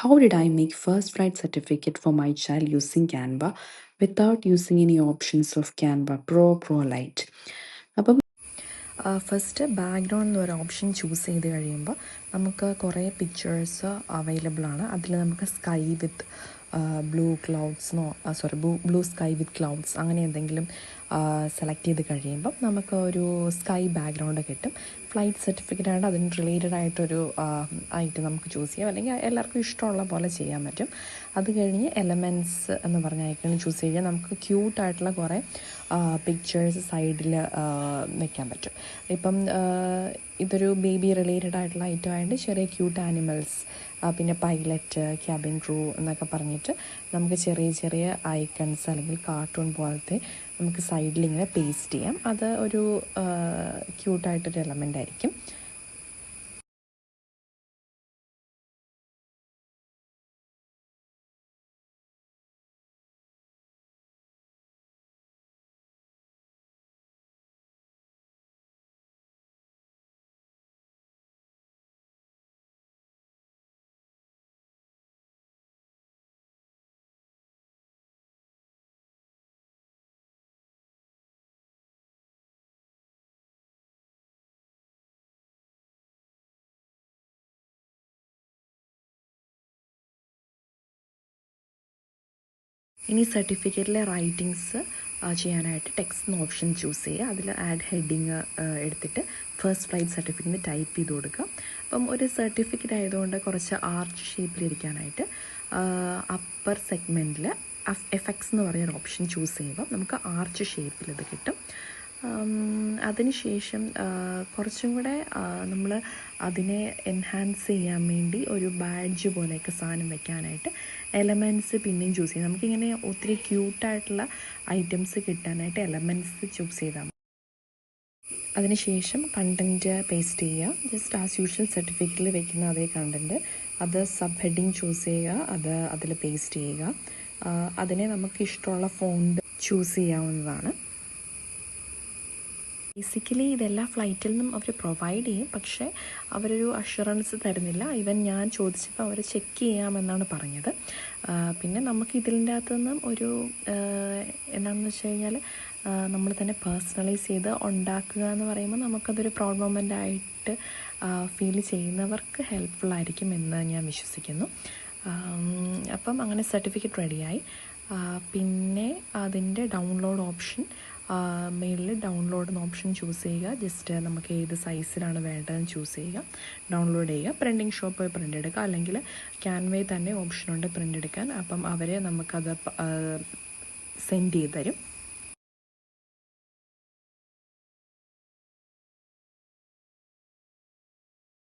How did I make first flight certificate for my child using Canva without using any options of Canva Pro Lite? അപ്പം first background എന്നൊരു option choose ചെയ്ത് കഴിയുമ്പോൾ നമുക്ക് കുറേ pictures available ആണ്. അതിൽ നമുക്ക് സ്കൈ വിത്ത് ബ്ലൂ ക്ലൗഡ്സിനോ ബ്ലൂ സ്കൈ വിത്ത് ക്ലൗഡ്സ് അങ്ങനെ എന്തെങ്കിലും സെലക്ട് ചെയ്ത് കഴിയുമ്പം നമുക്ക് ഒരു സ്കൈ ബാക്ക്ഗ്രൗണ്ട് കിട്ടും. ഫ്ലൈറ്റ് സർട്ടിഫിക്കറ്റ് ആയിട്ട് അതിന് റിലേറ്റഡ് ആയിട്ടൊരു ആയിട്ട് നമുക്ക് ചൂസ് ചെയ്യാം, അല്ലെങ്കിൽ എല്ലാവർക്കും ഇഷ്ടമുള്ള പോലെ ചെയ്യാൻ പറ്റും. അത് കഴിഞ്ഞ് എലമെൻറ്റ്സ് എന്ന് പറഞ്ഞ ഐക്കൺ ചൂസ് ചെയ്യുക. നമുക്ക് ക്യൂട്ടായിട്ടുള്ള കുറേ പിക്ചേഴ്സ് സൈഡിൽ വെക്കാൻ പറ്റും. ഇപ്പം ഇതൊരു ബേബി റിലേറ്റഡ് ആയിട്ടുള്ള ഐറ്റം ആയിട്ട് ചെറിയ ക്യൂട്ട് ആനിമൽസ്, പിന്നെ പൈലറ്റ്, ക്യാബിൻ ക്രൂ എന്നൊക്കെ പറഞ്ഞിട്ട് നമുക്ക് ചെറിയ ചെറിയ ഐക്കൺസ് അല്ലെങ്കിൽ കാർട്ടൂൺ പോലത്തെ നമുക്ക് സൈഡിൽ ഇങ്ങനെ പേസ്റ്റ് ചെയ്യാം. അത് ഒരു ക്യൂട്ടായിട്ടൊരു എലമെൻ്റ് ആയിരിക്കും. ഇനി സർട്ടിഫിക്കറ്റിലെ റൈറ്റിങ്സ് ചെയ്യാനായിട്ട് ടെക്സ്റ്റ് എന്ന ഓപ്ഷൻ ചൂസ് ചെയ്യുക. അതിൽ ആഡ് ഹെഡിങ് എടുത്തിട്ട് ഫസ്റ്റ് ഫ്ലൈറ്റ് സർട്ടിഫിക്കറ്റ് ടൈപ്പ് ചെയ്ത് കൊടുക്കുക. അപ്പം ഒരു സർട്ടിഫിക്കറ്റ് ആയതുകൊണ്ട് കുറച്ച് ആർച്ച് ഷേപ്പിലിരിക്കാനായിട്ട് അപ്പർ സെഗ്മെൻറ്റിൽ എഫക്ട്സ് എന്ന് പറയുന്നൊരു ഓപ്ഷൻ ചൂസ് ചെയ്യുമ്പോൾ നമുക്ക് ആർച്ച് ഷേപ്പിൽ ഇത് കിട്ടും. അതിനുശേഷം കുറച്ചും കൂടെ നമ്മൾ അതിനെ എൻഹാൻസ് ചെയ്യാൻ വേണ്ടി ഒരു ബാഡ്ജ് പോലെയൊക്കെ സാധനം വെക്കാനായിട്ട് എലമെൻറ്റ്സ് പിന്നെയും ചൂസ് ചെയ്യാം. നമുക്കിങ്ങനെ ഒത്തിരി ക്യൂട്ടായിട്ടുള്ള ഐറ്റംസ് കിട്ടാനായിട്ട് എലമെൻറ്റ്സ് ചൂസ് ചെയ്താൽ മതി. അതിനുശേഷം കണ്ടൻറ്റ് പേസ്റ്റ് ചെയ്യുക. ജസ്റ്റ് ആസ് യൂഷ്വൽ സർട്ടിഫിക്കറ്റിൽ വെക്കുന്ന അതേ കണ്ടൻറ്റ് അത് സബ് ഹെഡിങ് ചൂസ് ചെയ്യുക, അത് അതിൽ പേസ്റ്റ് ചെയ്യുക. അതിനെ നമുക്ക് ഇഷ്ടമുള്ള ഫോണ്ട് ചൂസ് ചെയ്യാവുന്നതാണ്. ബേസിക്കലി ഇതെല്ലാ ഫ്ലൈറ്റിൽ നിന്നും അവർ പ്രൊവൈഡ് ചെയ്യും, പക്ഷേ അവരൊരു അഷുറൻസ് തരുന്നില്ല. ഈവൻ ഞാൻ ചോദിച്ചപ്പോൾ അവർ ചെക്ക് ചെയ്യാമെന്നാണ് പറഞ്ഞത്. പിന്നെ നമുക്ക് ഇതിൻ്റെ അകത്തു നിന്നും ഒരു എന്താണെന്ന് വെച്ച് കഴിഞ്ഞാൽ നമ്മൾ തന്നെ പേഴ്സണലൈസ് ചെയ്ത് ഉണ്ടാക്കുക എന്ന് പറയുമ്പോൾ നമുക്കതൊരു പ്രൗഡ് മൊമെൻ്റ് ആയിട്ട് ഫീൽ ചെയ്യുന്നവർക്ക് ഹെൽപ്ഫുൾ ആയിരിക്കും എന്ന് ഞാൻ വിശ്വസിക്കുന്നു. അപ്പം അങ്ങനെ സർട്ടിഫിക്കറ്റ് റെഡിയായി. പിന്നെ അതിൻ്റെ ഡൗൺലോഡ് ഓപ്ഷൻ, മെയിലിൽ ഡൗൺലോഡ് എന്ന ഓപ്ഷൻ ചൂസ് ചെയ്യുക. ജസ്റ്റ് നമുക്ക് ഏത് സൈസിലാണ് വേണ്ടതെന്ന് ചൂസ് ചെയ്യുക, ഡൗൺലോഡ് ചെയ്യുക. പ്രിൻറ്റിങ് ഷോപ്പ് പോയി പ്രിൻ്റ് എടുക്കുക, അല്ലെങ്കിൽ ക്യാൻവയിൽ തന്നെ ഓപ്ഷനുണ്ട് പ്രിൻ്റ് എടുക്കാൻ. അപ്പം അവർ നമുക്കത് സെൻഡ് ചെയ്ത് തരും.